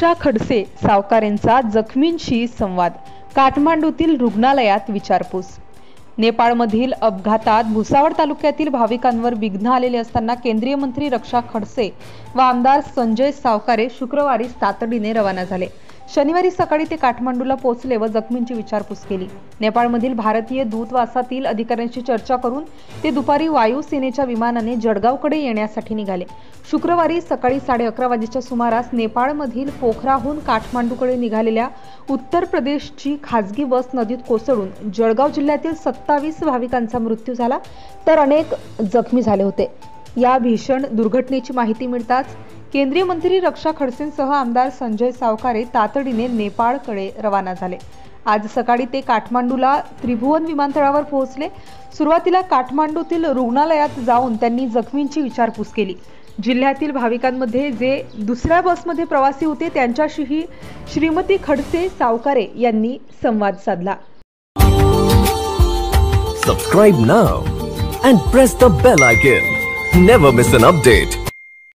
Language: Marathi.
रक्षा खडसे सावकारेंचा जखमींशी संवाद, काठमांडूतील रुग्णालयात विचारपूस। नेपाळमधील अपघातात भुसावळ तालुक्यातील भाविकांवर विघ्न आलेले असताना केंद्रीय मंत्री रक्षा खडसे व आमदार संजय सावकारे शुक्रवारी तातडीने रवाना झाले। शनिवारी सकाळी ते काठमांडूला पोहोचले व जखमींची विचारपूस केली। नेपाळमधील भारतीय दूतावासातील अधिकाऱ्यांशी चर्चा करून ते दुपारी वायुसेनेच्या विमानाने जळगावकडे येण्यासाठी निघाले। शुक्रवारी सकाळी 11:30 वाजेच्या सुमारास नेपाळमधील पोखराहून काठमांडूकडे निघालेल्या उत्तर प्रदेशची खासगी बस नदीत कोसळून जळगाव जिल्ह्यातील 27 भाविकांचा मृत्यू झाला, तर अनेक जखमी झाले होते। या भीषण दुर्घटनेची माहिती मिळताच केंद्रीय मंत्री रक्षा खडसेंसह आमदार संजय सावकारे तातडीने नेपाळकडे रवाना झाले। आज सकाळी ते काठमांडूला त्रिभुवन विमानतळावर पोहोचले। सुरुवातीला काठमांडूतील रुग्णालयात जाऊन त्यांनी जखमींची विचारपूस केली। जिल्ह्यातील भाविकांमध्ये जे दुसऱ्या बसमध्ये प्रवासी होते त्यांच्याशीही श्रीमती खडसे सावकारे यांनी संवाद साधला। Subscribe now and press the bell icon. Never miss an update.